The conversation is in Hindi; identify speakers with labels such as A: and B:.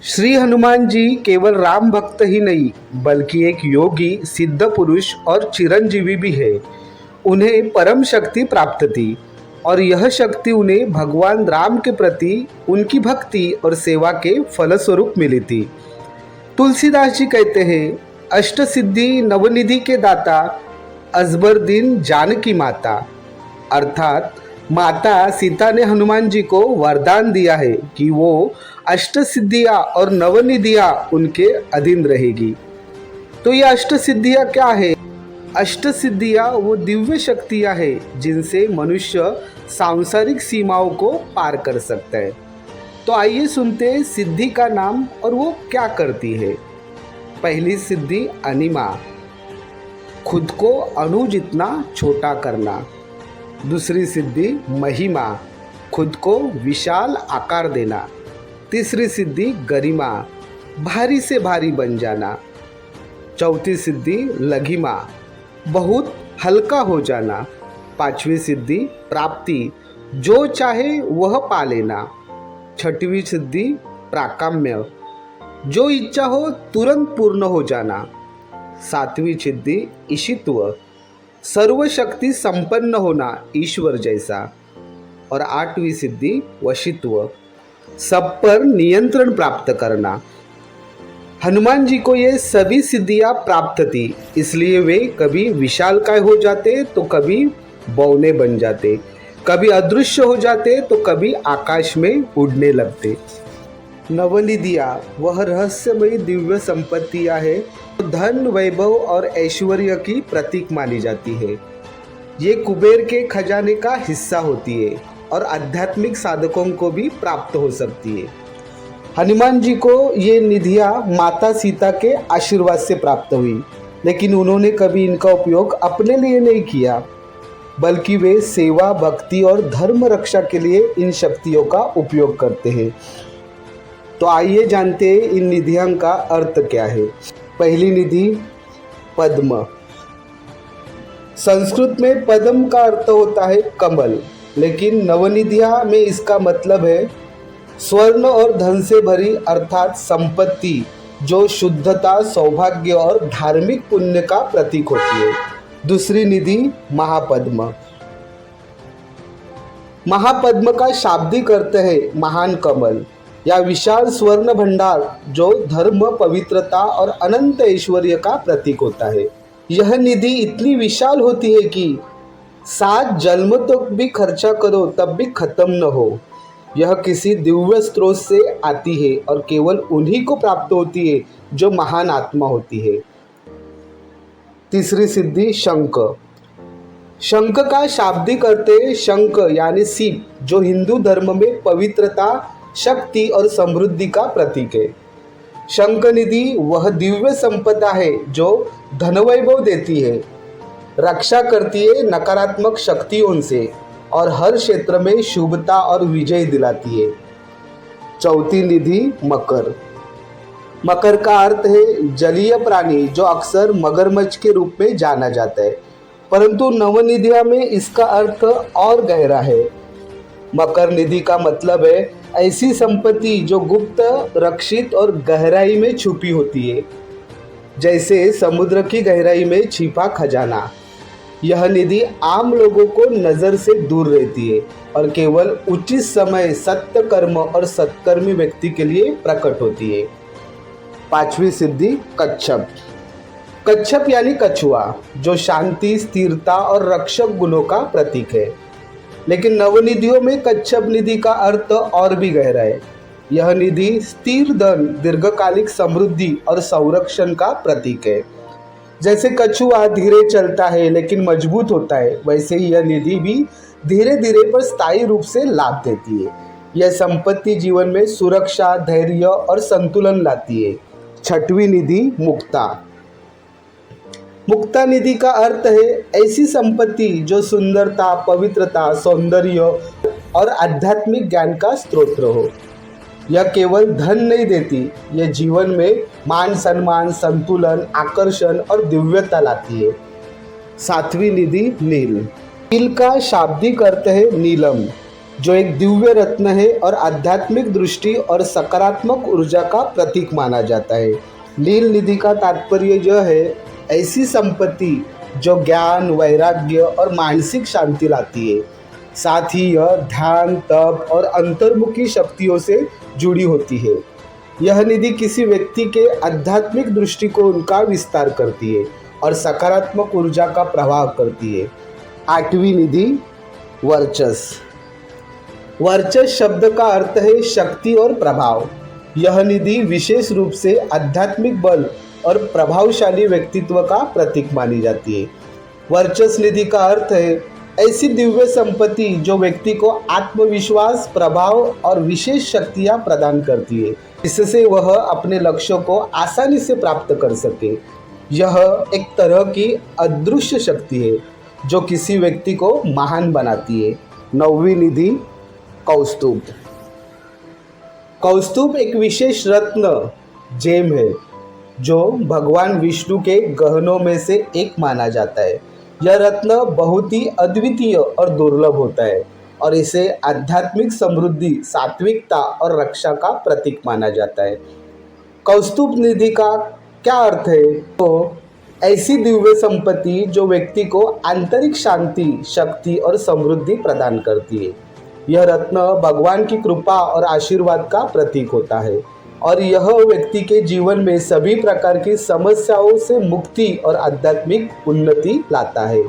A: श्री हनुमान जी केवल राम भक्त ही नहीं बल्कि एक योगी, सिद्ध पुरुष और चिरंजीवी भी है। उन्हें परम शक्ति प्राप्त थी और यह शक्ति उन्हें भगवान राम के प्रति उनकी भक्ति और सेवा के फलस्वरूप मिली थी। तुलसीदास जी कहते हैं, अष्ट सिद्धि नवनिधि के दाता, अजबर-दीन जानकी माता। अर्थात माता सीता ने हनुमान जी को वरदान दिया है कि वो अष्ट सिद्धियाँ और नवनिधियाँ उनके अधीन रहेगी। तो ये अष्ट सिद्धियाँ क्या है? अष्ट सिद्धियाँ वो दिव्य शक्तियाँ हैं जिनसे मनुष्य सांसारिक सीमाओं को पार कर सकता है। तो आइए सुनते हैं सिद्धि का नाम और वो क्या करती है। पहली सिद्धि अनिमा, खुद को अणु जितना छोटा करना। दूसरी सिद्धि महिमा, खुद को विशाल आकार देना। तीसरी सिद्धि गरिमा, भारी से भारी बन जाना। चौथी सिद्धि लघिमा, बहुत हल्का हो जाना। पांचवी सिद्धि प्राप्ति, जो चाहे वह पा लेना। छठवीं सिद्धि प्राकाम्य, जो इच्छा हो तुरंत पूर्ण हो जाना। सातवीं सिद्धि ईशित्व, सर्व शक्ति संपन्न होना ईश्वर जैसा। और आठवीं सिद्धि वशित्व, सब पर नियंत्रण प्राप्त करना। हनुमान जी को ये सभी सिद्धियां प्राप्त थी, इसलिए वे कभी विशालकाय हो जाते तो कभी बौने बन जाते, कभी अदृश्य हो जाते तो कभी आकाश में उड़ने लगते। नवनिधियाँ वह रहस्यमयी दिव्य संपत्तियाँ है, धन, वैभव और ऐश्वर्य की प्रतीक मानी जाती है। ये कुबेर के खजाने का हिस्सा होती है और आध्यात्मिक साधकों को भी प्राप्त हो सकती है। हनुमान जी को ये निधियाँ माता सीता के आशीर्वाद से प्राप्त हुई, लेकिन उन्होंने कभी इनका उपयोग अपने लिए नहीं किया, बल्कि वे सेवा, भक्ति और धर्म रक्षा के लिए इन शक्तियों का उपयोग करते हैं। तो आइए जानते हैं इन निधियों का अर्थ क्या है। पहली निधि पद्म। संस्कृत में पद्म का अर्थ होता है कमल, लेकिन नवनिधियाँ में इसका मतलब है स्वर्ण और धन से भरी, अर्थात संपत्ति जो शुद्धता, सौभाग्य और धार्मिक पुण्य का प्रतीक होती है। दूसरी निधि महापद्म। महापद्म का शाब्दिक अर्थ है महान कमल या विशाल स्वर्ण भंडार, जो धर्म, पवित्रता और अनंत ऐश्वर्य का प्रतीक होता है। यह निधि इतनी विशाल होती है कि 7 जन्म तक भी खर्चा करो तब भी खत्म न हो। यह किसी दिव्य स्रोत से आती है और केवल उन्हीं को प्राप्त होती है जो महान आत्मा होती है। तीसरी सिद्धि शंख। शंख का शाब्दिक अर्थ है शंख यानी सीप, जो हिंदू धर्म में पवित्रता, शक्ति और समृद्धि का प्रतीक है। शंख निधि वह दिव्य संपदा है जो धनवैभव देती है, रक्षा करती है नकारात्मक शक्तियों से और हर क्षेत्र में शुभता और विजय दिलाती है। चौथी निधि मकर। मकर का अर्थ है जलीय प्राणी, जो अक्सर मगरमच्छ के रूप में जाना जाता है, परंतु नवनिधिया में इसका अर्थ और गहरा है। मकर निधि का मतलब है ऐसी संपत्ति जो गुप्त, रक्षित और गहराई में छुपी होती है, जैसे समुद्र की गहराई में छिपा खजाना। यह निधि आम लोगों को नज़र से दूर रहती है और केवल उचित समय सत्य कर्म और सत्कर्मी व्यक्ति के लिए प्रकट होती है। पांचवी सिद्धि कच्छप। कच्छप यानी कछुआ, जो शांति, स्थिरता और रक्षक गुणों का प्रतीक है। लेकिन नवनिधियों में कच्छप निधि का अर्थ और भी गहरा है। यह निधि स्थिर धन, दीर्घकालिक समृद्धि और संरक्षण का प्रतीक है। जैसे कछुआ धीरे चलता है लेकिन मजबूत होता है, वैसे ही यह निधि भी धीरे धीरे पर स्थायी रूप से लाभ देती है। यह संपत्ति जीवन में सुरक्षा, धैर्य और संतुलन लाती है। छठवीं निधि मुक्ता। मुक्ता निधि का अर्थ है ऐसी संपत्ति जो सुंदरता, पवित्रता, सौंदर्य और आध्यात्मिक ज्ञान का स्रोत हो। यह केवल धन नहीं देती, यह जीवन में मान सम्मान, संतुलन, आकर्षण और दिव्यता लाती है। सातवीं निधि नील। नील का शाब्दिक अर्थ है नीलम, जो एक दिव्य रत्न है और आध्यात्मिक दृष्टि और सकारात्मक ऊर्जा का प्रतीक माना जाता है। नील निधि का तात्पर्य यह है, ऐसी संपत्ति जो ज्ञान, वैराग्य और मानसिक शांति लाती है। साथ ही यह ध्यान, तप और अंतर्मुखी शक्तियों से जुड़ी होती है। यह निधि किसी व्यक्ति के आध्यात्मिक दृष्टिकोण का विस्तार करती है और सकारात्मक ऊर्जा का प्रवाह करती है। आठवीं निधि, वर्चस्व। वर्चस्व शब्द का अर्थ है शक्ति और प्रभाव। यह निधि विशेष रूप से आध्यात्मिक बल और प्रभावशाली व्यक्तित्व का प्रतीक मानी जाती है। वर्चस्व निधि का अर्थ है ऐसी दिव्य संपत्ति जो व्यक्ति को आत्मविश्वास, प्रभाव और विशेष शक्तियाँ प्रदान करती है, इससे वह अपने लक्ष्यों को आसानी से प्राप्त कर सके। यह एक तरह की अदृश्य शक्ति है जो किसी व्यक्ति को महान बनाती है। नौवीं निधि, कौस्तुभ। कौस्तुभ एक विशेष रत्न, जेम है जो भगवान विष्णु के गहनों में से एक माना जाता है। यह रत्न बहुत ही अद्वितीय और दुर्लभ होता है और इसे आध्यात्मिक समृद्धि, सात्विकता और रक्षा का प्रतीक माना जाता है। कौस्तुभ निधि का क्या अर्थ है? तो ऐसी दिव्य संपत्ति जो व्यक्ति को आंतरिक शांति, शक्ति और समृद्धि प्रदान करती है। यह रत्न भगवान की कृपा और आशीर्वाद का प्रतीक होता है और यह व्यक्ति के जीवन में सभी प्रकार की समस्याओं से मुक्ति और आध्यात्मिक उन्नति लाता है।